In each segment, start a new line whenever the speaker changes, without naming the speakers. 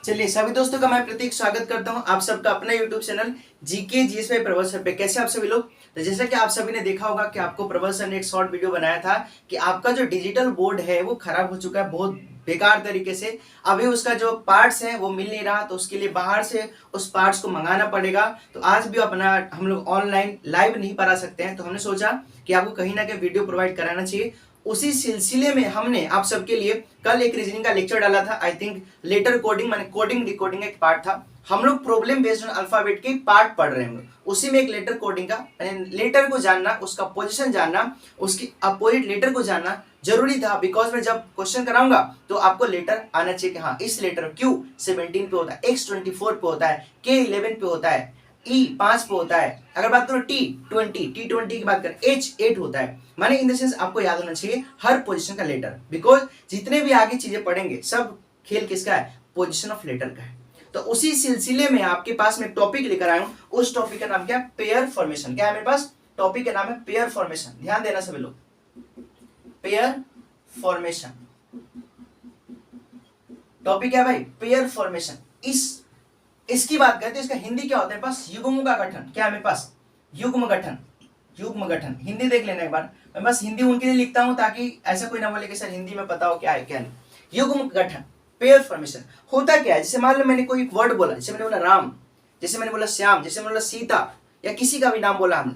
चलिए सभी दोस्तों का मैं प्रतीक स्वागत करता हूं आप सबका अपना YouTube channel GK GS bye प्रबल सर पे। कैसे आप सभी लोग। तो जैसा कि आप सभी ने देखा होगा कि आपको प्रबल सर ने एक शॉर्ट वीडियो बनाया था कि आपका जो डिजिटल बोर्ड है वो खराब हो चुका है बहुत बेकार तरीके से। अभी उसका जो पार्ट्स है वो मिल नहीं रहा, तो उसके लिए बाहर से उस पार्ट्स को मंगाना पड़ेगा। तो आज भी अपना हम लोग ऑनलाइन लाइव नहीं पढ़ा सकते हैं, तो हमने सोचा कि आपको कहीं ना कहीं वीडियो प्रोवाइड कराना चाहिए। उसी सिलसिले में हमने आप सबके लिए कल एक रीजनिंग का लेक्चर डाला था। आई थिंक लेटर कोडिंग माने कोडिंग डिकोडिंग एक पार्ट था। हम लोग प्रॉब्लम बेस्ड ऑन अल्फाबेट के पार्ट पढ़ रहे हैं हम लोग। उसी में एक लेटर कोडिंग का लेटर को जानना, उसका पोजीशन जानना, उसकी अपोजिट लेटर को जानना जरूरी था। बिकॉज मैं जब क्वेश्चन कराऊंगा तो आपको लेटर आना चाहिए कि हाँ इस लेटर Q17 पे होता है, X24 पे होता है, K11 पे होता है, E5 पे होता है। अगर बात करो T20 की बात करें H8 होता है। माने इन द सेंस आपको याद होना चाहिए हर पोजीशन का लेटर। बिकॉज जितने भी आगे चीजें पढ़ेंगे सब खेल किसका है, पोजीशन ऑफ लेटर का है। तो उसी सिलसिले में आपके पास में टॉपिक लेकर आया हूं। उस टॉपिक का नाम क्या है, पेयर फॉर्मेशन। क्या है मेरे पास, टॉपिक का नाम है पेयर फॉर्मेशन। ध्यान देना सभी लोग, पेयर फॉर्मेशन टॉपिक है भाई, पेयर फॉर्मेशन। इसकी बात करते हैं, इसका हिंदी क्या होता है पास, युग्म का गठन। क्या है मेरे पास, युग्म गठन। युग्म गठन हिंदी देख लेना एक बार। मैं बस हिंदी उनके लिए लिखता हूं ताकि ऐसा कोई ना बोले कि सर हिंदी में पता हो क्या है क्या नहीं। युग्म गठन पेयर फॉर्मेशन होता क्या है, जैसे मान लो मैंने कोई वर्ड बोला, जैसे मैंने बोला राम, जैसे मैंने बोला श्याम, जैसे मैंने बोला सीता, या किसी का भी नाम बोला हमने,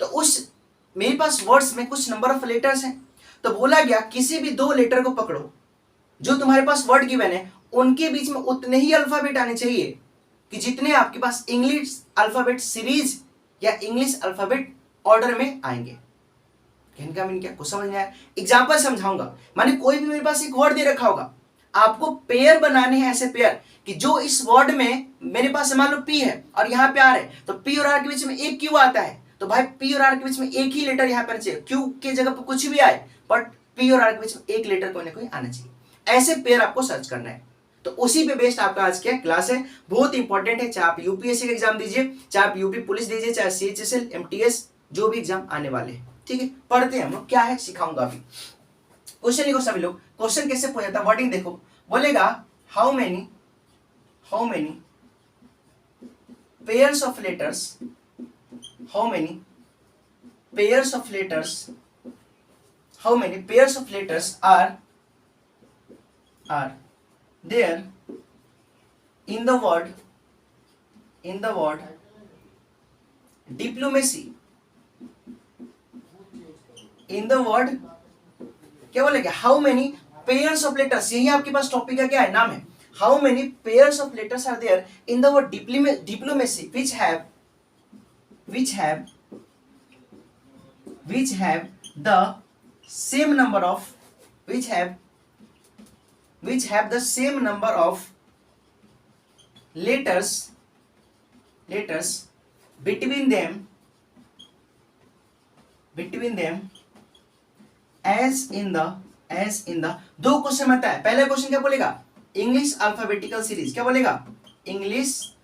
तो उस मेरे पास वर्ड्स में कुछ नंबर ऑफ लेटर्स हैं। तो बोला गया किसी भी दो लेटर को पकड़ो जो तुम्हारे पास वर्ड गिवन है, उनके बीच में उतने ही अल्फाबेट आने चाहिए कि जितने आपके पास इंग्लिश अल्फाबेट सीरीज या इंग्लिश अल्फाबेट ऑर्डर में आएंगे। कहने का मीन क्या, कुछ समझ में आया। एग्जांपल समझाऊंगा। माने कोई भी मेरे पास एक वर्ड दे रखा होगा, आपको पेयर बनाने हैं ऐसे पेयर कि जो इस वर्ड में मेरे पास मान लो पी है और यहाँ पे आर है, तो पी और आर के बीच में एक क्यू आता है, तो भाई पी और आर के बीच में एक ही लेटर यहाँ पर चाहिए। क्यू के जगह पर कुछ भी आए बट पी और आर के बीच में एक लेटर कोई ना कोई आना चाहिए। ऐसे पेयर आपको सर्च करना है। तो उसी पे बेस्ड आपका आज क्या क्लास है, बहुत इंपॉर्टेंट है। चाहे आप यूपीएससी का एग्जाम दीजिए, चाहे आप यूपी पुलिस दीजिए, चाहे सीएचएसएल एमटीएस जो भी एग्जाम आने वाले हैं। ठीक है, पढ़ते हैं हम लोग, क्या है सिखाऊंगा अभी। क्वेश्चन लिखो सभी लोग। क्वेश्चन कैसे पूछा जाता है, वर्डिंग देखो। बोलेगा how many pairs of letters, how many pairs of letters, how many pairs of letters are there in the word diplomacy, in the word क्या बोलेगा, how many pairs of letters. यही आपके पास टॉपिक का क्या है, नाम है। How many pairs of letters are there in the word diplomacy which have the same number of which have the same number of letters between them as in the दो question आता है। पहला question क्या बोलेगा, English alphabetical series. क्या बोलेगा, English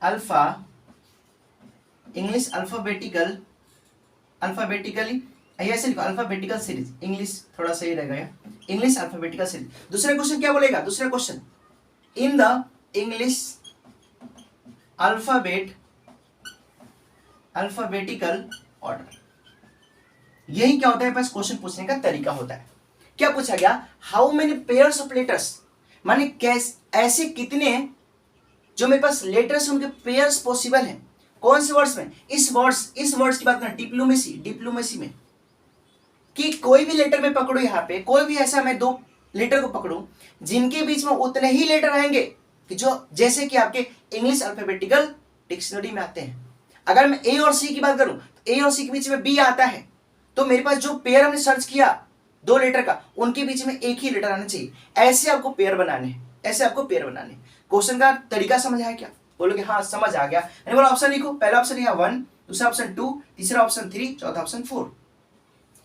alphabetically ऐसे लिखो, अल्फाबेटिकल सीरीज। इंग्लिश थोड़ा सही रहेगा, इंग्लिश अल्फाबेटिकल सीरीज। दूसरा क्वेश्चन क्या बोलेगा, दूसरा question in the English alphabetical order. यही क्या होता है बस क्वेश्चन पूछने का तरीका होता है। क्या पूछा गया, how many pairs of letters, माने कैसे ऐसे कितने जो मेरे पास लेटर्स उनके पेयर्स पॉसिबल हैं। कौन से वर्ड्स में, इस वर्ड्स की बात करें डिप्लोमेसी में, कि कोई भी लेटर में पकड़ो, यहाँ पे कोई भी ऐसा मैं दो लेटर को पकड़ूं जिनके बीच में उतने ही लेटर आएंगे कि जो जैसे कि आपके इंग्लिश अल्फाबेटिकल डिक्शनरी में आते हैं। अगर मैं ए और सी की बात करूं तो ए और सी के बीच में बी आता है, तो मेरे पास जो पेयर हमने सर्च किया दो लेटर का, उनके बीच में एक ही लेटर आना चाहिए। ऐसे आपको पेयर बनाने, क्वेश्चन का तरीका समझ आया क्या, बोलोगे हाँ समझ आ गया। यानी बोलो ऑप्शन लिखो, पहला ऑप्शन यहाँ 1, दूसरा ऑप्शन 2, तीसरा ऑप्शन 3, चौथा ऑप्शन 4।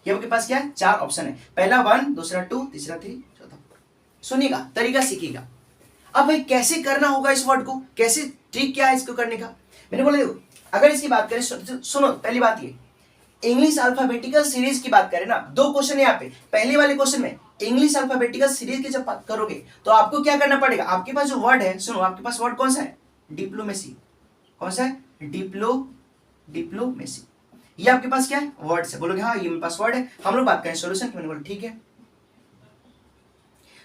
ये आपके पास क्या है, चार ऑप्शन है। पहला 1, दूसरा 2, तीसरा 3, चौथा 4। सुनिएगा, तरीका सीखिएगा। अब भाई कैसे करना होगा इस वर्ड को, कैसे ट्रिक क्या है इसको करने का। मैंने बोला अगर इसकी बात करें, सुनो पहली बात ये, इंग्लिश अल्फाबेटिकल सीरीज की बात करें ना, दो क्वेश्चन यहाँ पे, पहले वाले क्वेश्चन में इंग्लिश अल्फाबेटिकल सीरीज की जब बात करोगे तो आपको क्या करना पड़ेगा, आपके पास जो वर्ड है, सुनो आपके पास वर्ड कौन सा है, डिप्लोमेसी, कौन सा है, डिप्लोमेसी, ये आपके पास क्या है, वर्ड्स है। बोलोगे हाँ ये मेरे पास वर्ड है, हम लोग बात करें सॉल्यूशन, मैंने बोला ठीक है।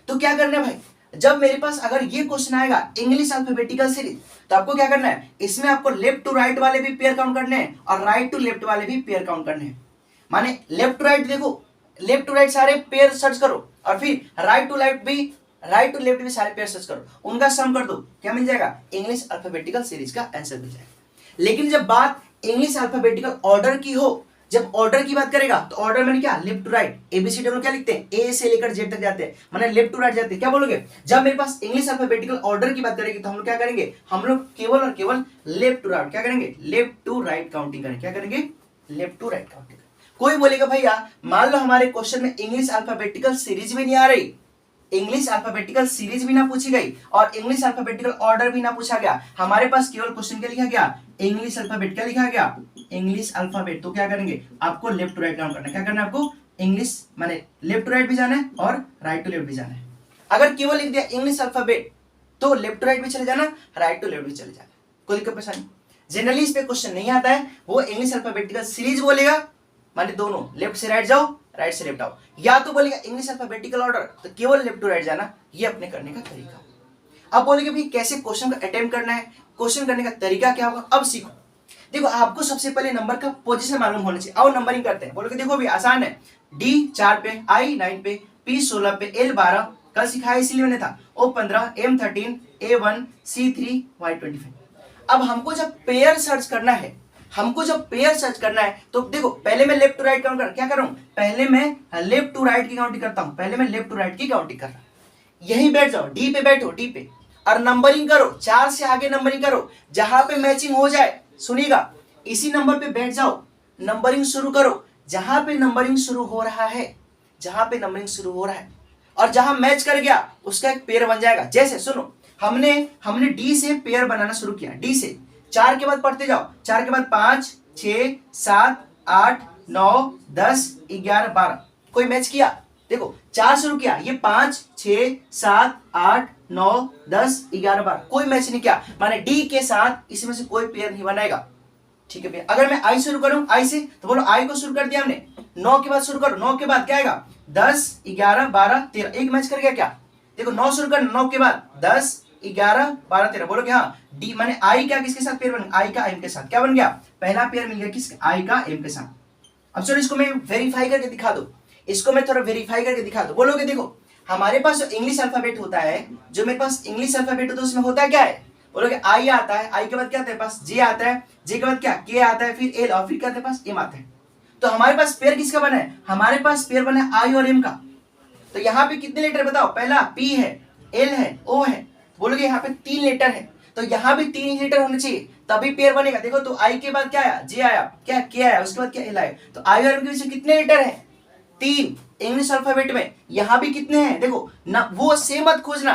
तो क्या करना है भाई, जब मेरे पास अगर ये क्वेश्चन आएगा इंग्लिश अल्फाबेटिकल सीरीज, तो आपको क्या करना है, इसमें आपको लेफ्ट टू राइट वाले भी पेयर काउंट करने हैं और राइट टू लेफ्ट वाले भी पेयर काउंट करने हैं। माने लेफ्ट टू राइट, देखो लेफ्ट टू राइट सारे पेयर सर्च करो और फिर राइट टू लेफ्ट भी सारे पेयर सर्च करो, उनका सम कर दो, क्या मिल जाएगा, इंग्लिश अल्फाबेटिकल सीरीज का आंसर मिल जाएगा। लेकिन जब बात इंग्लिश अल्फाबेटिकल ऑर्डर की हो, जब ऑर्डर की बात करेगा तो ऑर्डर में क्या, लेफ्ट टू राइट, एबीसीडी में क्या लिखते हैं, ए से लेकर जेड तक जाते हैं, माने लेफ्ट टू राइट जाते हैं। क्या बोलोगे, जब मेरे पास इंग्लिश अल्फाबेटिकल ऑर्डर की बात करेगी तो हम लोग क्या करेंगे, हम लोग केवल और केवल लेफ्ट टू राइट क्या करेंगे, लेफ्ट टू राइट काउंटिंग करेंगे, क्या करेंगे, लेफ्ट टू राइट काउंटिंग। कोई बोलेगा भैया मान लो हमारे क्वेश्चन में इंग्लिश अल्फाबेटिकल सीरीज भी नहीं आ रही, इंग्लिश अल्फाबेटिकल सीरीज भी ना पूछी गई और इंग्लिश अल्फाबेटिकल ऑर्डर भी ना पूछा गया, हमारे पास केवल क्वेश्चन क्या लिखा गया, इंग्लिश अल्फाबेट, क्या लिखा गया, इंग्लिश अल्फाबेट। तो क्या करेंगे, आपको लेफ्ट टू राइट काउंट करना है, क्या करना है आपको, इंग्लिश माने लेफ्ट टू राइट भी जाना है और राइट टू लेफ्ट भी जाना है। अगर केवल लिख दिया इंग्लिश अल्फाबेट तो लेफ्ट टू राइट भी चले जाना, राइट टू लेफ्ट भी चले जाना, कोई दिक्कत परेशानी। जनरली इस पे क्वेश्चन नहीं आता है, वो इंग्लिश अल्फाबेटिकल सीरीज बोलेगा, माने दोनों लेफ्ट से राइट जाओ, राइट से लेफ्ट आओ, या तो बोलेगा इंग्लिश अल्फाबेटिकल ऑर्डर तो केवल लेफ्ट टू राइट जाना, ये अपने करने का तरीका। अब बोलेगे भाई कैसे क्वेश्चन का अटेम्प्ट करना है, क्वेश्चन करने का तरीका क्या होगा, अब सीखो। देखो आपको सबसे पहले नंबर का पोजीशन मालूम होना चाहिए, आओ नंबरिंग करते हैं। बोलोगे देखो भी आसान है, डी 4 पे, आई 9 पे, पी 16 पे, एल 12, कल सिखाया इसलिए मैंने था, ओ 15, एम 13, ए 1, सी 3, वाई 25। अब हमको जब पेयर सर्च करना है, तो देखो पहले मैं लेफ्ट टू राइट काउंट कर, क्या कर रहा हूं, पहले मैं लेफ्ट टू राइट की काउंटिंग करता हूं, पहले मैं लेफ्ट टू राइट की काउंटिंग कर रहा हूं। यहीं बैठ जाओ, डी पे बैठो, डी पे, और नंबरिंग करो, 4 से आगे नंबरिंग करो, जहां पे मैचिंग हो जाए, सुनिएगा इसी नंबर पे बैठ जाओ, नंबरिंग शुरू करो, जहां पे नंबरिंग शुरू हो रहा है, और जहां मैच कर गया उसका एक पेयर बन जाएगा। जैसे सुनो, हमने डी से पेयर बनाना शुरू किया, डी से 4 के बाद पढ़ते जाओ, 4 के बाद 5, 6, 7, 8, 9, 10, 11, 12, कोई मैच किया, देखो 4 शुरू किया, ये 5, 6, 7, 8, 9, 10, 11, 12, कोई मैच नहीं किया, माने डी के साथ इसमें से कोई पेयर नहीं बनाएगा। ठीक है भैया, अगर मैं आई शुरू करूं, आई से, तो बोलो आई को शुरू कर दिया हमने, 9 के बाद शुरू करो, 9 के बाद क्या आएगा, 10, 11, 12, 13, एक मैच कर गया क्या, देखो 9 शुरू कर, 9 के बाद 10, 11, 12, 13, बोलोगे हाँ, डी माने आई का किसके साथ पेयर बन, आई का एम के साथ, क्या बन गया, पहला पेयर मिल गया किसके, आई का एम के साथ। अब चलो इसको मैं वेरीफाई करके दिखा दो, बोलोगे देखो हमारे पास जो इंग्लिश अल्फाबेट होता है, उसमें होता क्या है, बोलोगे आई आता है, आई के बाद क्या आता है पास, जे आता है, जे के बाद क्या, के आता है, फिर एल, और फिर क्या आता है पास, एम आता है। तो हमारे पास पेयर किसका बना है, हमारे पास पेयर बना है आई और एम का। तो यहाँ पे कितने लेटर बताओ, पहला पी है, एल है, ओ है, बोलोगे यहाँ पे 3 लेटर है, तो यहाँ भी 3 लेटर होने चाहिए तभी पेयर बनेगा। देखो तो आई के बाद क्या आया, जे आया, क्या के आया, उसके बाद क्या एल आया, तो आई और एम के बीच कितने लेटर है, 3। इंग्लिश अल्फाबेट में यहाँ भी कितने हैं, देखो ना, वो सेम मत खोजना,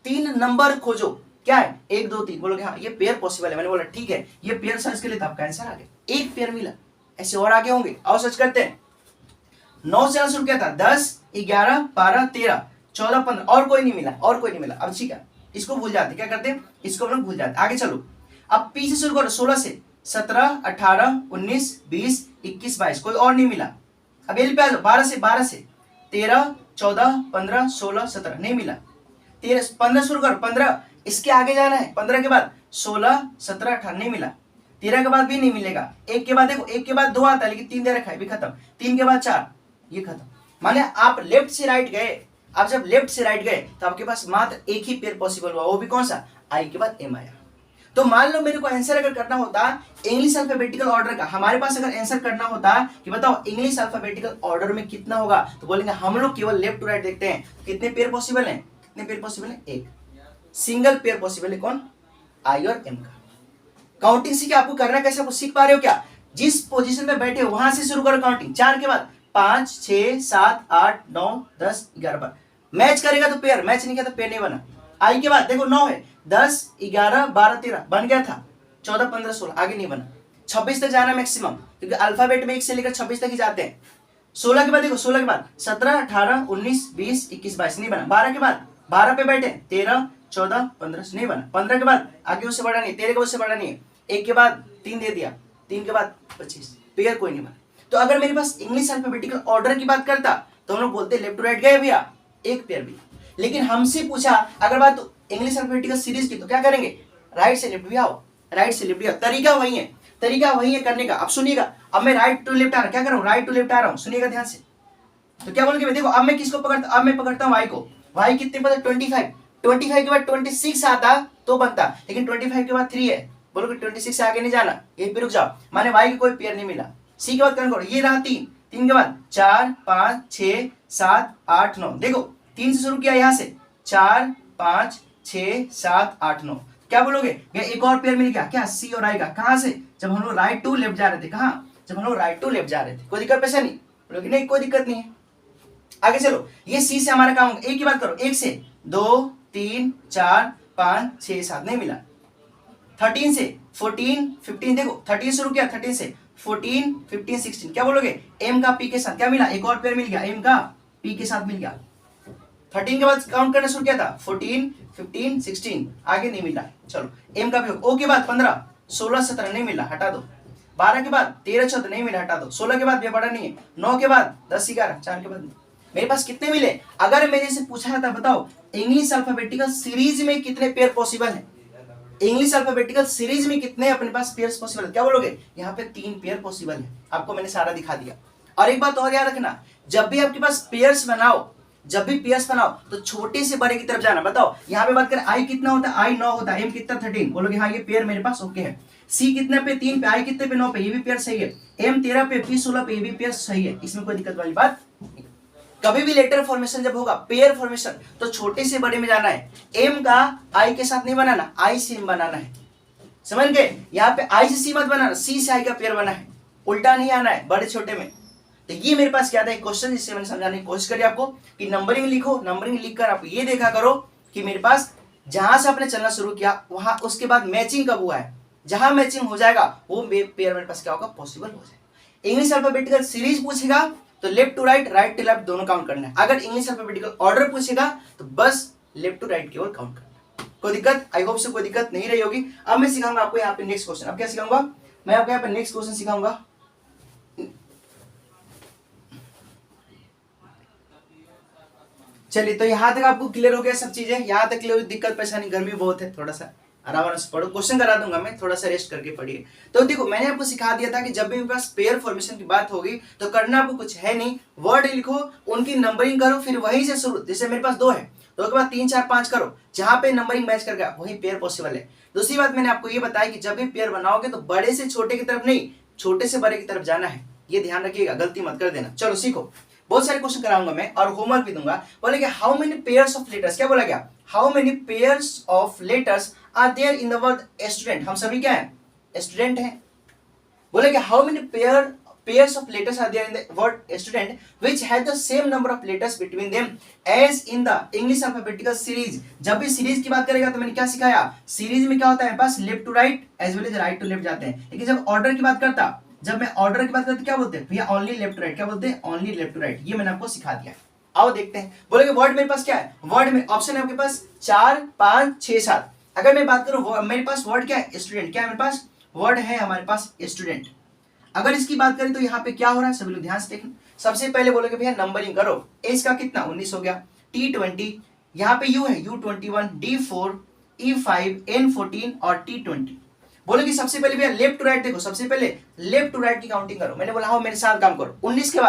3 नंबर खोजो, क्या है 1 2 3, बोलोगे हाँ ये पेयर पॉसिबल है, मैंने बोला ठीक है, ये पेयर सर्च के लिए तो आपका आंसर आ गया, एक पेयर मिला, ऐसे और आगे होंगे, आओ सर्च करते हैं। 9 से शुरू किया था, 10, 11, 12, 13, 14, 15, और कोई नहीं मिला, अब ठीक है इसको भूल जाते, क्या करते हैं इसको हम लोग भूल जाते, आगे चलो। अब पी से शुरू करो, 16 से, 17, 18, 19, 20, 21, 22, कोई और नहीं मिला। अब एल पे आ जाओ, 12 से 13, 14, 15, 16, 17, नहीं मिला। 15 शुरू करो, 15 इसके आगे जाना है, 15 के बाद 16, 17, 18, नहीं मिला। 13 के बाद भी नहीं मिलेगा, एक के बाद देखो, एक के बाद 2 आता है लेकिन 3 दे रखा है, भी खत्म। 3 के बाद 4, ये खत्म। माने आप लेफ्ट से राइट गए, आप जब लेफ्ट से राइट गए तो आपके पास मात्र एक ही पेयर पॉसिबल हुआ, वो भी कौन सा, आई के बाद एम आया। तो मान लो मेरे को आंसर अगर करना होता इंग्लिश अल्फाबेटिकल ऑर्डर का, हमारे पास अगर आंसर करना होता कि बताओ इंग्लिश अल्फाबेटिकल ऑर्डर में कितना होगा, तो बोलेंगे हम लोग केवल लेफ्ट टू राइट देखते हैं, कितने पेयर पॉसिबल हैं, एक सिंगल पेयर पॉसिबल है, कौन, आई और एम का। काउंटिंग सीखे, आपको करना कैसे, आपको सीख पा रहे हो क्या, जिस पोजीशन पे बैठे हो वहां से शुरू करो काउंटिंग, 4 के बाद 5, 6, 7, 8, 9, 10, 11 बार मैच करेगा तो पेयर, मैच नहीं किया तो पेयर नहीं बना। आई के बाद देखो 9 है, 10, 11, 12, 13 बन गया था, 14, 15, 16 आगे नहीं बना। 26 तक जाना मैक्सिमम, क्योंकि अल्फाबेट में 1 से लेकर 26 तक ही जाते हैं। 16 के बाद देखो, 16 के बाद 17, 18, 19, 20, 21, 22 नहीं बना। 12 के बाद 12 पे बैठे 13, 14, 15 नहीं बना। 15 के बाद आगे उससे बड़ा नहीं, 13 के उससे बड़ा नहीं है। 1 के बाद 3 दे दिया, 3 के बाद 25, पेयर कोई नहीं बना। तो अगर मेरे पास इंग्लिश अल्फाबेटिकल ऑर्डर की बात करता तो हम लोग बोलते लेफ्ट टू राइट गए भैया, एक पेयर भी। लेकिन हमसे पूछा अगर बात इंग्लिश अल्फाबेटिकल सीरीज की, तो क्या करेंगे, राइट से लेफ्ट भी आओ, राइट से लेफ्ट भी आओ। तरीका वही है, तरीका वही है करने का। अब सुनिएगा, अब मैं राइट टू लेफ्ट आ रहा, क्या कर रहा हूँ, राइट टू लेफ्ट आ रहा हूँ, सुनिएगा ध्यान से। तो क्या बोलोगे, देखो अब मैं किसको पकड़ता, अब मैं पकड़ता हूँ वाई को। वाई कितने पता, 25। 25 के बाद 26 आता तो बनता, लेकिन 25 के बाद 3 है, बोलोगे 26 से आगे नहीं जाना, यहीं पे रुक जाओ, माने वाई की कोई पेयर नहीं मिला। सी के बाद करो, ये रहा 3, 3 के बाद 4, 5, 6, 7, 8, 9। देखो 3 से शुरू किया, यहां से 4, 5, 6, 7, 8, 9। क्या बोलोगे, एक और पेयर मिल गया, क्या, सी और आई का। कहां से, जब हम लोग राइट टू लेफ्ट जा रहे थे। कहां, जब हम लोग राइट टू लेफ्ट जा रहे थे। कोई दिक्कत पैसा नहीं, बोलोगे नहीं कोई दिक्कत नहीं है। आगे चलो, ये सी से हमारा काम, एक की बात करो, 1 से 2, 3, 4, 5, 6, 7 नहीं मिला। 13 से 14, 15, देखो 13 शुरू किया, 13 से 14, 15, 16। क्या बोलोगे, एम का पी के साथ क्या मिला, एक और पेयर मिल गया, एम का पी के साथ मिल गया। 13 के बाद काउंट करना शुरू किया था, 14, 15, 16, आगे नहीं मिला। चलो एम का भी, ओ के बाद 15, 16, 17 नहीं मिला, हटा दो। 12 के बाद 13, 14 नहीं मिला, हटा दो। 16 के बाद भी बड़ा नहीं है। 9 के बाद 10, 11, 4 के बाद मेरे पास कितने मिले। अगर मेरे से पूछा जाता बताओ इंग्लिश अल्फाबेटिकल सीरीज में कितने पेयर पॉसिबल है, इंग्लिश अल्फाबेटिकल सीरीज में कितने अपने पास पेयर्स पॉसिबल है, क्या बोलोगे, यहाँ पे 3 पेयर पॉसिबल है। आपको मैंने सारा दिखा दिया। और एक बात और याद रखना, जब भी आपके पास पेयर्स बनाओ, जब भी पेयर्स बनाओ तो छोटे से बड़े की तरफ जाना। बताओ यहाँ पे बात करें, आई कितना होता है, आई 9 होता है, एम कितना 13, बोलोगे हाँ ये पेयर मेरे पास ओके है। सी कितने पे, 3 पे, आई कितने पे, 9 पे, ये भी पेयर सही है। एम 13 पे, पी 16 पे, ये भी पेयर सही है, इसमें कोई दिक्कत वाली बात नहीं। कभी भी लेटर फॉर्मेशन जब होगा, पेयर फॉर्मेशन, तो छोटे से बड़े में जाना है। एम का आई के साथ नहीं बनाना, आई से एम बनाना है, समझ गए। यहाँ पे आई से सी मत बनाना, सी से आई का पेयर बना है, उल्टा नहीं आना है बड़े छोटे में। तो ये मेरे पास क्या था, एक क्वेश्चन जिससे मैंने समझाने की कोशिश करी आपको कि नंबरिंग लिखो, नंबरिंग लिखकर आप ये देखा करो कि मेरे पास जहां से आपने चलना शुरू किया वहां उसके बाद मैचिंग कब हुआ है, जहां मैचिंग हो जाएगा वो पेयर मेरे पास क्या होगा, पॉसिबल हो जाएगा। इंग्लिश अल्फाबेटिकल सीरीज पूछेगा तो left to right, right to left दोनों काउंट करना है। अगर इंग्लिश अल्फाबेटिकल ऑर्डर पूछेगा तो बस लेफ्ट टू राइट केवल काउंट करना है। कोई दिक्कत, आई होप से कोई दिक्कत नहीं रही होगी। अब मैं सिखाऊंगा आपको यहाँ पे नेक्स्ट क्वेश्चन। अब क्या सिखाऊंगा मैं आपको, यहाँ पे नेक्स्ट क्वेश्चन सिखाऊंगा। चलिए, तो यहाँ तक आपको क्लियर हो गया सब चीजें, यहाँ तक क्लियर, दिक्कत परेशानी, गर्मी बहुत है, थोड़ा सा आराम से पढ़ो, क्वेश्चन करा दूंगा मैं, थोड़ा सा रेस्ट करके पढ़िए। तो देखो मैंने आपको सिखा दिया था कि जब भी मेरे पास पेयर फॉर्मेशन की बात होगी तो करना आपको कुछ है नहीं, वर्ड लिखो, उनकी नंबरिंग करो, फिर वहीं से शुरू। जैसे मेरे पास 2 है, 2 के बाद 3, 4, 5 करो, जहां पे नंबरिंग मैच कर गया वही पेयर पॉसिबल है। दूसरी बात मैंने आपको ये बताया कि जब भी पेयर बनाओगे तो बड़े से छोटे की तरफ नहीं, छोटे से बड़े की तरफ जाना है, ये ध्यान रखिएगा, गलती मत कर देना। चलो सीखो, बहुत सारे क्वेश्चन कराऊंगा मैं और होमवर्क भी दूंगा। बोले कि how many pairs of letters, क्या बोला गया, how many pairs of letters are there in the word student. हम सभी क्या है, स्टूडेंट हैं। बोले कि how many pairs of letters are there in the word student which have the same number of letters between them as in the English alphabetical series. जब भी series की बात करेगा तो मैंने क्या सिखाया, सीरीज में क्या होता है, बस left to right as well as right to left जाते हैं। लेकिन जब ऑर्डर की बात करता, जब मैं ऑर्डर की बात करता क्या बोलते हैं भैया, ओनली लेफ्ट टू राइट, क्या बोलते हैं, ओनली लेफ्ट टू राइट। ये मैंने आपको सिखा दिया। आओ देखते हैं। बोलेंगे वर्ड मेरे पास क्या है, वर्ड में ऑप्शन है आपके पास 4, 5, 6, 7। अगर मैं बात करूं मेरे पास वर्ड क्या है, स्टूडेंट। क्या है मेरे पास, वर्ड है हमारे पास स्टूडेंट। अगर इसकी बात करें तो यहाँ पे क्या हो रहा है, सभी लोग ध्यान से देखें। सबसे पहले बोलोगे भैया नंबरिंग करो, एज का कितना 19 हो गया, T20, यहाँ पे U है U21, D4, E5, N14 और T20। बोले कि सबसे पहले भैया लेफ्ट टू राइट देखो, सबसे पहले लेफ्ट टू राइट की काउंटिंग करो। मैंने बोला हाँ मेरे साथ काम करो। 19 के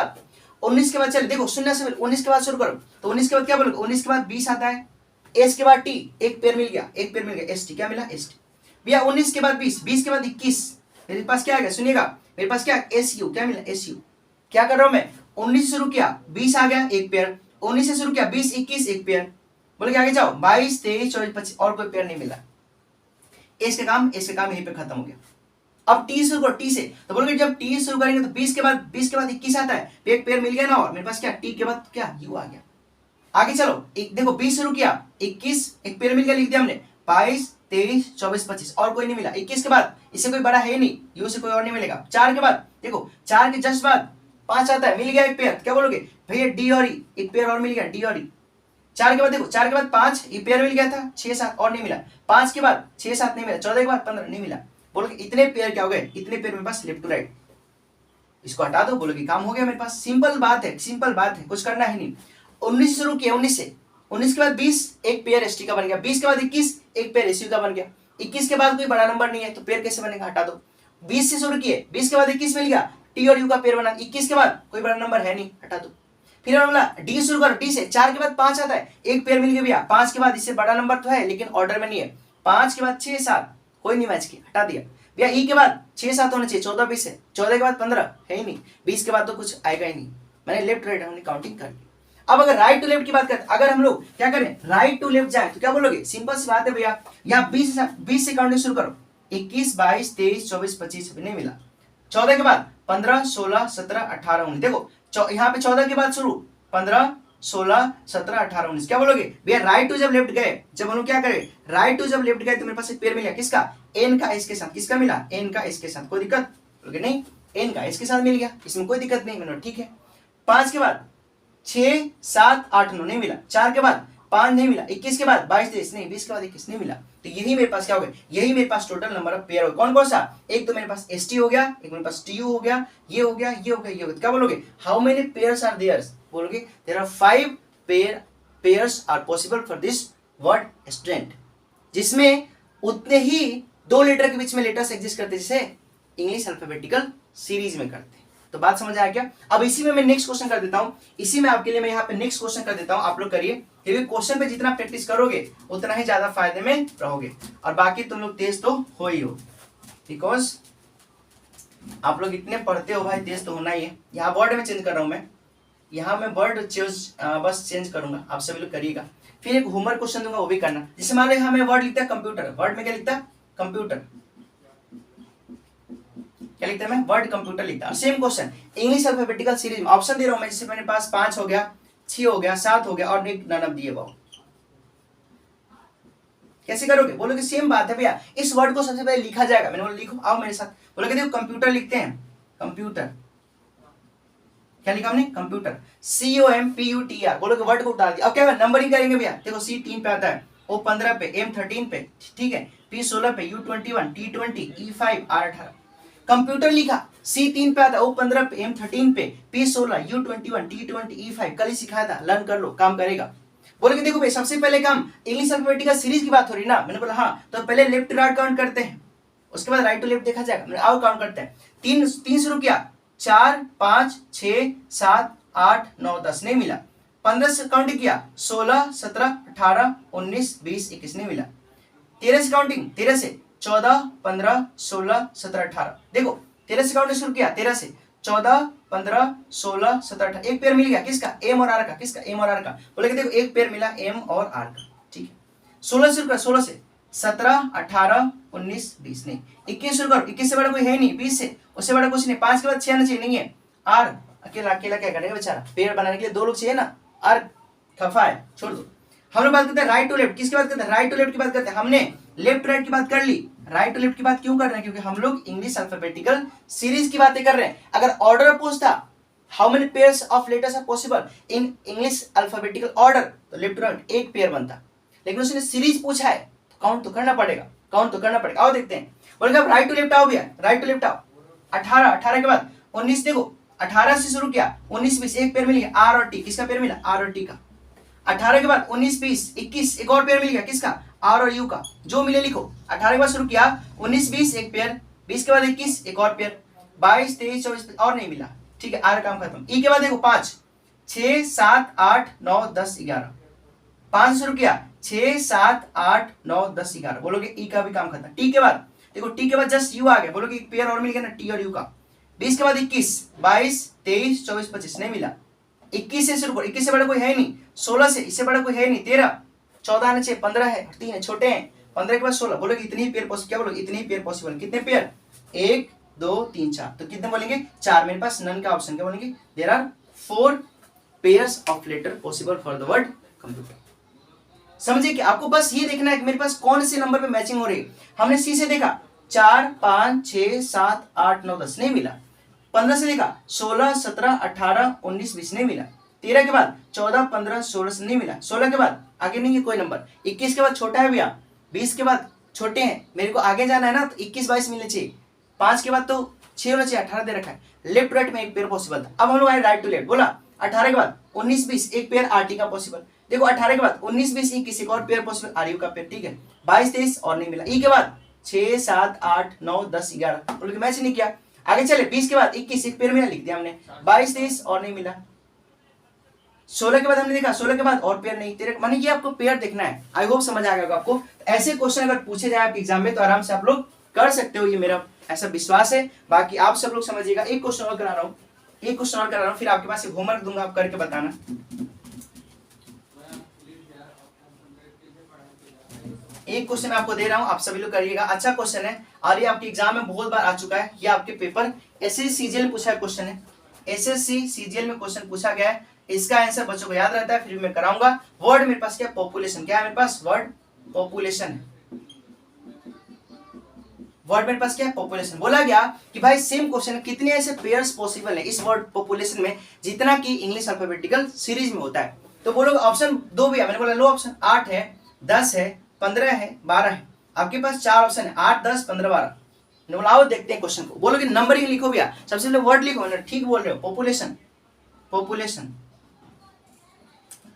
बाद चलिए देखो सुनने से 19 के बाद शुरू करो। तो 19 के बाद क्या बोलोगे, 19 के बाद 20 आता है, एस के बाद टी, एक पेयर मिल गया, एस टी, क्या मिला, एस टी। भैया 19 के बाद 20, 20 के बाद 21, मेरे पास क्या आ गया, सुनिएगा मेरे पास क्या, एस यू, क्या मिला, एस यू। क्या कर रहा हूं मैं, 19 से शुरू किया, 20 आ गया, एक पेयर। 19 से शुरू किया, 20, 21, एक पेयर। बोले कि आगे जाओ, 22, 23, 24, 25, और कोई पेयर नहीं मिला। एस का काम यहीं पे खत्म हो गया। अब टी शुरू करो, टी से। तो बोलोगे जब टी शुरू करेंगे तो 20 के बाद 21 आता है, तो एक पेयर मिल गया ना, और मेरे पास क्या, टी के बाद क्या, यू आ गया। आगे चलो, एक देखो 20 शुरू किया, 21, एक पेयर मिल गया, लिख दिया हमने, 22, 23, 24, 25 और कोई नहीं मिला। 21 के बाद इससे कोई बड़ा है ही नहीं, यू से कोई और नहीं मिलेगा। 4 के बाद देखो, 4 के जस्ट बाद 5 आता है, मिल गया एक पेयर। क्या बोलोगे भैया डी और ई, एक पेयर और मिल गया, डी और ई। 4 के बाद देखो, 4 के बाद 5, ये पेयर मिल गया था, 6, 7 और नहीं मिला। 5 के बाद 6, 7 नहीं मिला। 14 के बाद 15 नहीं मिला। बोलोगे इतने पेयर क्या हो गए, इतने पेयर मेरे पास लेफ्ट टू राइट, इसको हटा दो, बोलोगे काम हो गया मेरे पास। सिंपल बात है, सिंपल बात है, कुछ करना है नहीं। 19 शुरू किया, 19 से, 19 के बाद 20 एक पेयर एसटी का बन गया। 20 के बाद 21 एक पेयर एसयू का बन गया। 21 के बाद कोई बड़ा नंबर नहीं है तो पेयर कैसे बनेगा, हटा दो। 20 से शुरू किए, 20 के बाद 21 मिल गया, टी और यू का पेयर बना। 21 के बाद कोई बड़ा नंबर है नहीं, हटा दो। फिर बोला डी शुरू करो, डी से 4 के बाद 5 आता है, एक पेयर मिल गया भैया। 5 के बाद इससे बड़ा नंबर तो है लेकिन ऑर्डर में नहीं है। 5 के बाद 6, 7 कोई नहीं मैच किया, हटा दिया भैया। ई के बाद 6, 7 होने चाहिए, 14, 20 है। 14 के बाद 15 है ही नहीं। 20 के बाद तो कुछ आएगा ही नहीं। मैंने लेफ्ट राइट हमने काउंटिंग कर ली। अब अगर राइट टू लेफ्ट की बात करें, अगर हम लोग क्या करें, राइट टू लेफ्ट जाए तो क्या बोलोगे, सिंपल सी बात है भैया। यहाँ 20 से काउंटिंग शुरू करो। 21, 22, 23, 24, 25 नहीं मिला। 14 के बाद 15, 16, 17, 18, 19 देखो, यहाँ पे 14 के बाद शुरू 15, 16, 17, 18, 19 क्या बोलोगे भैया। राइट टू जब लेफ्ट गए, जब हम लोग क्या करें, राइट टू जब लेफ्ट गए तो मेरे पास एक पेयर मिल गया, किसका, एन का एस के साथ। किसका मिला, एन का एस के साथ। कोई दिक्कत बोलोगे नहीं, एन का एस के साथ मिल गया, इसमें कोई दिक्कत नहीं। मैंने ठीक है। 5 के बाद 6, 7, 8, 9 नहीं मिला। 4 के बाद 5 नहीं मिला। 21 के बाद 22, 23 नहीं। 20 के बाद 21 नहीं मिला। तो यही मेरे पास क्या हो गया, यही मेरे पास टोटल नंबर ऑफ पेयर हो गया। कौन कौन सा, एक तो मेरे पास एस टी हो गया, एक मेरे पास टी यू हो गया, ये हो गया, ये हो गया, ये हो गया। क्या बोलोगे, how many pairs are theres, बोलोगे there are 5 pairs are possible for this word student, जिसमें उतने ही 2 लेटर के बीच में लेटर्स एग्जिस्ट करते जैसे इंग्लिश अल्फाबेटिकल सीरीज में करते। तो बात समझ आया क्या। अब इसी में मैं नेक्स्ट क्वेश्चन कर देता हूं, इसी में आपके लिए मैं यहाँ पे नेक्स्ट क्वेश्चन कर देता हूं, आप लोग करिए। क्योंकि क्वेश्चन पे जितना प्रैक्टिस करोगे उतना ही ज्यादा फायदे में रहोगे। और बाकी तुम लोग तेज तो हो ही हो, बिकॉज आप लोग इतने पढ़ते हो भाई, तेज तो होना ही है। यहाँ वर्ड में चेंज कर रहा हूं मैं, यहाँ मैं वर्ड बस चेंज करूंगा, आप सभी लोग करिएगा। फिर एक होमवर्क क्वेश्चन दूंगा, वो भी करना। जैसे मान लो यहाँ मैं वर्ड लिखता है कंप्यूटर, वर्ड में क्या लिखता है, कंप्यूटर, क्या लिखता है मैं, वर्ड कंप्यूटर लिखता है। Same question English alphabetical series में ऑप्शन दे रहा हूं मैं, जैसे मेरे पास 5 हो गया, 6 हो गया, 7 हो गया और एक नन ऑफ दिए वो। कैसे करोगे, बोलोगे सेम बात है भैया, इस वर्ड को सबसे पहले लिखा जाएगा। मैंने बोला लिखो, आओ मेरे साथ। बोलोगे देखो कंप्यूटर लिखते हैं, कंप्यूटर, क्या लिखा हमने, कंप्यूटर, COMPUTR। बोलोगे वर्ड को उतार दिया। अब क्या नंबरिंग करेंगे भैया, देखो C 3 पे आता है, O 15 पे, M 13 पे, ठीक है, P 16 पे, U 21, T 20, E 5, R 18। Computer लिखा, C 3 पे आता है, O 15 पे, M 13 पे, P 16, U 21, T 20, E 5। कल ही सिखाया था, लर्न कर लो, काम करेगा। बोलोगे देखो भाई सबसे पहले काम इंग्लिश अल्फाबेटिकल सीरीज की बात हो रही ना। मैंने बोला हाँ, तो पहले लेफ्ट टू राइट काउंट करते हैं, उसके बाद राइट टू लेफ्ट देखा जाएगा। आओ काउंट करते हैं। 3 शुरू किया, 4, 5, 6, 7, 8, 9, 10 नहीं मिला। 15 से काउंटिंग किया, 16, 17, 18, 19, 20, 21 नहीं मिला। 13 से काउंटिंग, 13 से 14, 15, 16, 17, 18 देखो 13 से काउंटिंग शुरू किया, 13 से 14, 15, 16, 17, 18 एक पेयर मिल गया, किसका, एम और आर का। किसका, एम और आर का। बोले देखो एक पेयर मिला एम और आर का, ठीक है। 16 से शुरू कर, 16 से 17, 18, 19, 20 नहीं। 21 शुरू करो, 21 से बड़ा कोई है नहीं, 20 से उससे बड़ा कुछ नहीं। 5 के बाद 6 आना चाहिए, नहीं है। आर अकेला अकेला क्या करेगा बेचारा, पेयर बनाने के लिए 2 लोग चाहिए ना। आर खफा है, छोड़ दो। हम लोग बात करते हैं राइट टू लेफ्ट, किसकी बात करते हैं, राइट टू लेफ्ट की बात करते हैं। हमने लेफ्ट राइट की बात कर ली, राइट टू लेफ्ट की बात क्यों कर रहे हैं, क्योंकि हम लोग इंग्लिश अल्फाबेटिकल सीरीज की बातें कर रहे हैं। अगर ऑर्डर पूछता how many pairs of letters are possible in English alphabetical order, तो लेफ्ट टू राइट एक पेयर बनता। लेकिन उसने सीरीज पूछा है तो काउंट तो करना पड़ेगा, काउंट तो करना पड़ेगा। आओ देखते हैं। बोलेगा राइट टू लेफ्ट आओ भैया, राइट टू लेफ्ट आओ। 18 के बाद 19 देखो, 18 से शुरू किया, 19, 20 एक पेयर मिल गया, आर और टी। किसका पेयर मिला, आर और टी का। 18 के बाद 19, 20, 21 एक और पेयर मिल गया, किसका, आर और यू का। जो मिले लिखो। 18 के बाद शुरू किया, 19, 20 एक पेयर, 20 के बाद 21 एक और पेयर, 22, 23, 24 और नहीं मिला, ठीक है, आर काम खत्म। ई के बाद देखो 5, 6, 7, 8, 9, 10, 11। 5 शुरू किया, 6, 7, 8, 9, 10, 11। बोलोगे ई का भी काम खत्म। टी के बाद देखो, टी के बाद जस्ट यू आ गया, बोलोगे एक पेयर और मिल गया ना, टी और यू का। 20 के बाद 21, 22, 23, 24, 25 नहीं मिला। 21 से शुरू करो, 21 से बड़ा कोई है नहीं। 16 से, इससे बड़ा कोई है नहीं। 13, 14 आने चाहिए, 15 है, 3 है, छोटे हैं। 15 के बाद 16, बोलोगे इतनी ही पेयर पॉसिबल, क्या बोलोगे इतनी ही पेयर पॉसिबल। कितने पेयर, 1, 2, 3, 4, तो कितने बोलेंगे, 4। मेरे पास नन का ऑप्शन, क्या बोलेंगे, there are 4 pairs of letter possible for the word computer. समझे कि आपको बस ये देखना है कि मेरे पास कौन से नंबर पे मैचिंग हो रही है। हमने सी से देखा 4 5 6 7 8 9 10 नहीं मिला। 15 से देखा 16 17 18 19 20 नहीं मिला। 13 के बाद 14 15 16 से नहीं मिला। 16 के बाद आगे नहीं है कोई नंबर। 21 के बाद छोटा है भैया, 20 के बाद छोटे हैं, मेरे को आगे जाना है ना, तो 21 22 मिलने चाहिए। 5 के बाद तो 6 होना चाहिए, 18 दे रखा है। लेफ्ट राइट में एक पेयर पॉसिबल था। अब हम लोग आए राइट टू लेफ्ट, बोला 18 के बाद 19 20 एक पेयर आरटी का पॉसिबल। देखो 18 के बाद 19 20 21 एक और पेयर पॉसिबल आरयू का पेयर, ठीक है। 22 23 और नहीं मिला। ई के बाद 6 7 8 9 10 11 बोल के मैच नहीं किया। आगे चले 20 के बाद 21 एक पेयर मिला, लिख दिया हमने। 22 23 और नहीं मिला। 16 के बाद हमने देखा 16 के बाद और पेयर नहीं। तेरे माने कि आपको पेयर देखना है। आई होप समझ आ गया आपको। ऐसे क्वेश्चन अगर पूछे जाए आपके एग्जाम में तो आराम से आप लोग कर सकते हो, ये मेरा ऐसा विश्वास है। बाकी आप सब लोग समझिएगा। एक क्वेश्चन और करा रहा हूँ, एक क्वेश्चन और करा रहा हूँ, फिर आपके पास एक होमवर्क दूंगा, आप करके बताना। एक क्वेश्चन मैं आपको दे रहा हूं, आप सभी लोग करिएगा। अच्छा क्वेश्चन है और ये आपके एग्जाम में बहुत बार आ चुका है। ये आपके पेपर एसएससी सीजीएल में पूछा है क्वेश्चन है। एसएससी सीजीएल में क्वेश्चन पूछा गया है, इसका आंसर बच्चों को याद रहता है, फिर मैं कराऊंगा। वर्ड मेरे पास क्या, पॉपुलेशन। क्या है मेरे पास, वर्ड पॉपुलेशन है। वर्ड मेरे पास क्या है, पॉपुलेशन। बोला गया कि भाई सेम क्वेश्चन, कितने ऐसे पेयर्स पॉसिबल है इस वर्ड पॉपुलेशन में जितना कि इंग्लिश अल्फाबेटिकल सीरीज में होता है। तो बोलो ऑप्शन दो भी है, मैंने बोला लो ऑप्शन 8 है, 10 है, 15 है, 12 है। आपके पास 4 ऑप्शन है, 8 10 15 12। बोला आओ देखते हैं क्वेश्चन को। बोलो कि नंबरिंग लिखो भैया, सबसे पहले वर्ड लिखो ना, ठीक बोल रहे हो। पॉपुलेशन, पॉपुलेशन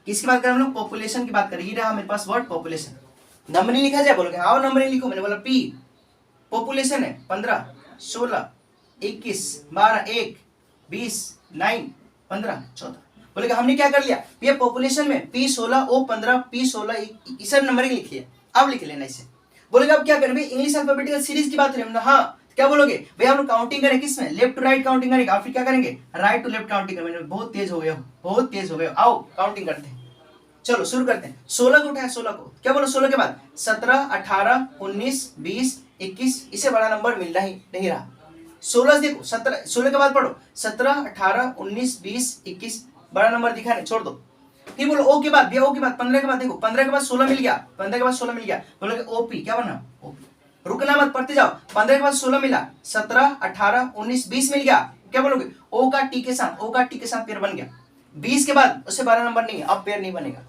किसकी बात कर रहे हम लोग, पॉपुलेशन की बात कर रही रहा मेरे पास वर्ड पॉपुलेशन। नंबरिंग लिखा जाए, बोलोगे आओ नंबरिंग लिखो। मैंने बोला पी, पॉपुलेशन है 15 16 21 12 1 20 9 15 14। बोले हमने क्या कर लिया भैया, पॉपुलेशन में पी 16 ओ 15 पी 16 इस नंबरिंग लिख लिया। अब लिख लेना इसे। बोलेगा अब क्या करें भाई, इंग्लिश अल्फाबेटिकल सीरीज की बात करें। हाँ क्या बोलोगे भैया, हम लोग काउंटिंग करें किसमें, लेफ्ट टू राइट काउंटिंग करेंगे, और फिर क्या करेंगे, राइट टू लेफ्ट काउंटिंग करेंगे। बहुत तेज हो गए हो, बहुत तेज हो गए हो। आओ काउंटिंग करते हैं, चलो शुरू करते हैं। 16 को उठाया, 16 को क्या बोलो, 16 के बाद 17 18 19 20 21, इसे बड़ा नंबर मिल ही नहीं रहा। 16 देखो 17, 16 के बाद पढ़ो 17 18 19 20 21, बड़ा नंबर दिखा नहीं, छोड़ दो। फिर बोलो ओ के बाद भैया, ओ के बाद 15 के बाद देखो, 15 के बाद 16 मिल गया, 15 के बाद 16 मिल गया। बोलो ओपी, क्या बना ओपी, रुकना मत पढ़ते जाओ। 15 के बाद 16 मिला, 17 18 19 20 मिल गया। क्या बोलोगे, ओ का टी के साथ, ओ का टी के साथ पेयर बन गया। 20 के बाद उससे 12 नंबर नहीं है, अब पेयर नहीं बनेगा।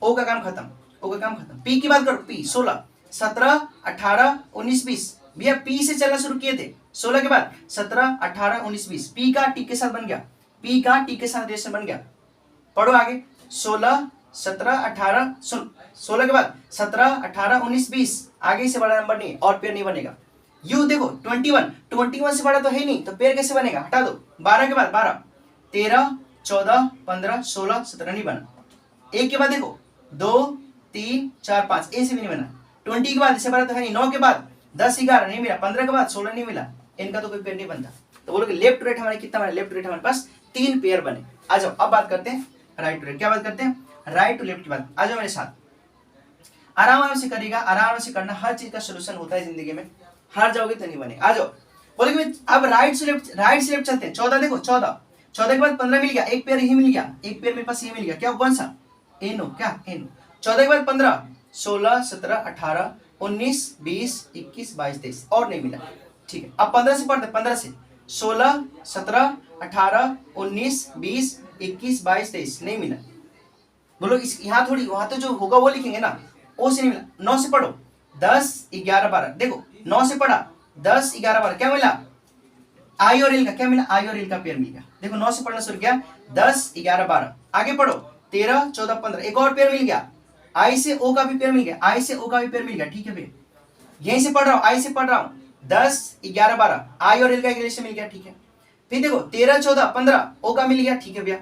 ओ का काम खत्म, ओ का काम खत्म। पी की बात करो, पी 16 17 18 19 20, भैया पी से चलना शुरू किए थे। 16 के बाद 17 18 19 20, पी का टी के साथ बन गया, पी का टी के साथ रिलेशन बन गया। पढ़ो आगे, 16 17 18 16 के बाद 17 18 19 20, आगे से बड़ा नंबर नहीं और पेयर नहीं बनेगा। यू देखो 21 से बड़ा तो है नहीं, तो पेयर कैसे बनेगा, हटा दो। 12 के बाद 12 13 14 15 16 17 नहीं बना। एक के बाद देखो 2 3 4 5, ए से भी नहीं बना। 20 के बाद इससे बड़ा तो है नहीं। 9 के बाद 10 11 नहीं मिला। 15 के बाद 16 नहीं मिला, इनका तो कोई पेयर नहीं बनता। तो बोलो कि लेफ्ट टू राइट हमारे कितना बना, लेफ्ट टू राइट हमारे पास 3 पेयर बने। आ जाओ अब बात करते हैं राइट टू राइट। क्या बात करते हैं, राइट टू लेफ्ट की बात। आ जाओ मेरे साथ, आराम से करिएगा, आराम से करना। हर चीज का सोल्यूशन होता है जिंदगी में, हार जाओगे तो नहीं बनेगा। आ जाओ बोले अब राइट से लेफ्ट, राइट से लेफ्ट चलते हैं। 14 देखो 14 के बाद 15 मिल गया, एक पेयर ही मिल गया, एक पेयर मेरे पास ये मिल गया। क्या कौन सा, एनो, क्या एनो। 14 के बाद 15 16 17 18 19 20 21 22 23 और नहीं मिला, ठीक है। अब 15 से पढ़ते, 15 से 16 17 18 19 20 21 22 23 नहीं मिला। बोलो इस यहाँ थोड़ी, वहां तो जो होगा वो लिखेंगे ना, ओ से नहीं मिला। 9 से पढ़ो 10 11 12, देखो 9 से पढ़ा 10 11 12, क्या मिला, आई और एल का क्या मिला, आई और एल का पेयर मिल गया। देखो 9 से पढ़ना शुरू किया, 10 11 12, आगे पढ़ो 13 14 15, एक और पेयर मिल गया। आई से ओ का भी पेयर मिल गया, आई से ओ का भी पेयर मिल गया, ठीक है भैया। यहीं से पढ़ रहा हूँ, आई से पढ़ रहा हूँ, 10 11 12, आई और एल का एक रिलेशन मिल गया, ठीक है। फिर देखो 13 14 15, ओ का मिल गया, ठीक है भैया।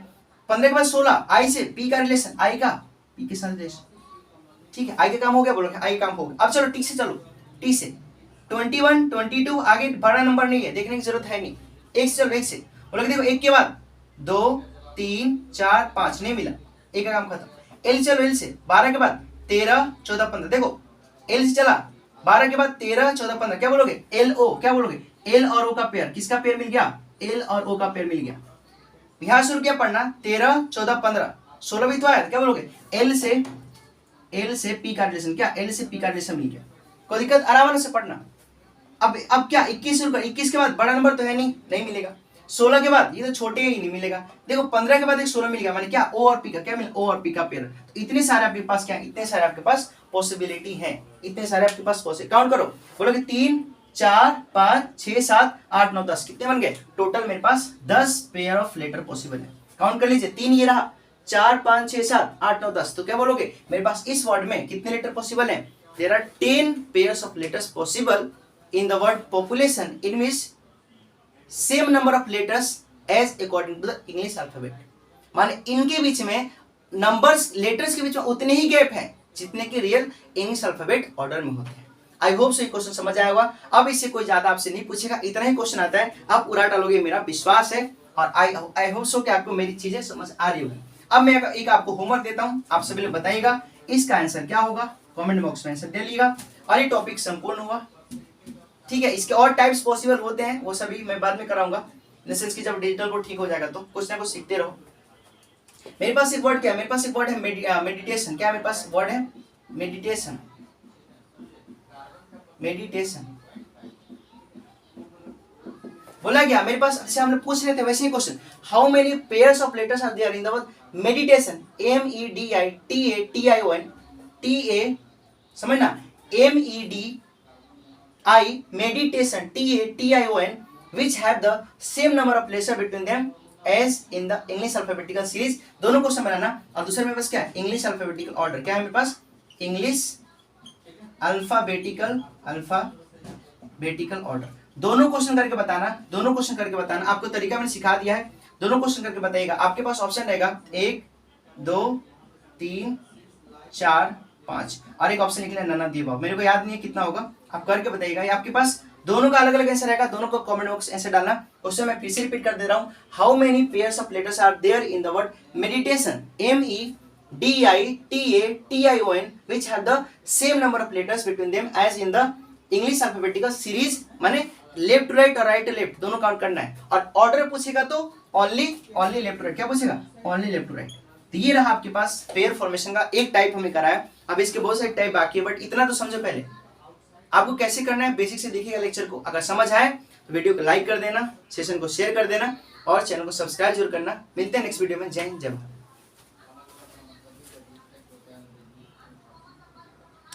15 के बाद 16, आई से पी का रिलेशन, आई का पी के साथ रिलेशन, ठीक है। आई का काम हो गया, बोलो आई काम हो गया। अब चलो टी से, चलो टी से 21 22, आगे बड़ा नंबर नहीं है, देखने की जरूरत है नहीं। एक से चलो, एक से बोलो देखो, एक के बाद 2 3 4 5 नहीं मिला, एक का काम खत्म। एल चलो, एल से 12 के बाद 13 14 15, देखो एल से चला 12 के बाद 13 14 15, क्या बोलोगे, एल ओ, क्या बोलोगे, एल और ओ का पेयर, किसका पेयर मिल गया, एल और ओ का पेयर मिल गया। यहां शुरू किया पढ़ना 13 14 15, 16 भी तो आया, क्या बोलोगे, एल से एल से पी का रिलेशन, क्या एल से पी का रिलेशन मिल गया, कोई दिक्कत, आराम से पढ़ना। अब क्या 21 के बाद बड़ा नंबर तो है नहीं मिलेगा। 16 के बाद ये तो छोटे ही नहीं मिलेगा। देखो 15 के बाद एक 16 मिल गया, माने क्या ओ और पी का क्या मिला, ओ और पी का पेयर। तो इतने सारे आपके पास क्या, इतने सारे आपके पास पॉसिबिलिटी है, इतने सारे आपके पास काउंट करो, बोलो कि 3 4 5 6 7 8 9 10 कितने बन गए टोटल मेरे पास 10 पेयर ऑफ लेटर पॉसिबल है। काउंट कर लीजिए, 3 ये रहा, 4 5 6 7 8 9 10, तो क्या बोलोगे मेरे पास इस वर्ड में कितने लेटर पॉसिबल है, there are 10 pairs of letters possible in the word population in which same number of letters as according to the English alphabet। माने इनके बीच में नंबर्स लेटर्स के बीच में उतने ही गैप हैं जितने कि रियल इंग्लिश अल्फाबेट ऑर्डर में होते हैं। आई होप सो ये क्वेश्चन समझ आया होगा। अब इससे कोई ज्यादा आपसे नहीं पूछेगा, इतना ही क्वेश्चन आता है, आप पूरा डालोगे मेरा विश्वास है। और आई होप सो कि आपको मेरी चीजें समझ आ रही होगी। अब मैं एक आपको होमवर्क देता हूं, आप सभी लोग बताइएगा इसका आंसर क्या होगा, कमेंट बॉक्स में आंसर दे लीजिएगा। और ये टॉपिक संपूर्ण हुआ, ठीक है। इसके और टाइप्स पॉसिबल होते हैं, वो सभी मैं बाद में कराऊंगा। लेसन्स की जब डिजिटल बोर्ड ठीक हो जाएगा तो कुछ ना कुछ सीखते रहो। मेरे पास एक वर्ड क्या है, मेरे पास एक वर्ड है मेडिटेशन। क्या मेरे पास वर्ड है मेडिटेशन, मेडिटेशन बोला गया मेरे पास। जैसे हमने पूछ रहे थे वैसे ही question, how many pairs of letters are there in the word meditation, MEDITATION, TA समझना, MEDI meditation, TATION, which have the same number of letters between them as in the English alphabetical series। दोनों को समझना। और दूसरे मेरे पास क्या है, English alphabetical order. क्या है मेरे पास, इंग्लिश अल्फाबेटिकल ऑर्डर। दोनों क्वेश्चन करके बताना, दोनों क्वेश्चन करके बताना। आपको तरीका मैंने सिखा दिया है, दोनों क्वेश्चन करके बताइएगा। आपके पास ऑप्शन रहेगा 1 2 3 4 5 और एक ऑप्शन निकला नन ऑफ द अबव। मेरे को याद नहीं है कितना होगा, आप करके बताइएगा। ये आपके पास दोनों का अलग अलग आंसर रहेगा, दोनों को कमेंट बॉक्स आंसर डालना। क्वेश्चन मैं फिर से रिपीट कर दे रहा हूं, how many pairs of letters are there in the word meditation, MEDITATION, which have the same number of letters between them as in the English alphabetical series। माने left to right और right to left दोनों count करना है। और order पूछेगा तो only left to right. क्या पूछेगा, ओनली लेफ्ट टू राइट। तो ये रहा आपके पास पेयर फॉर्मेशन का एक टाइप हमें कराया। अब इसके बहुत सारे टाइप बाकी है, बट इतना तो समझो पहले आपको कैसे करना है, बेसिक से देखिएगा लेक्चर को। अगर समझ आए तो वीडियो को लाइक कर देना, सेशन को शेयर कर देना और चैनल को सब्सक्राइब जरूर करना। मिलते हैं नेक्स्ट वीडियो में। जय हिंद, जय भारत।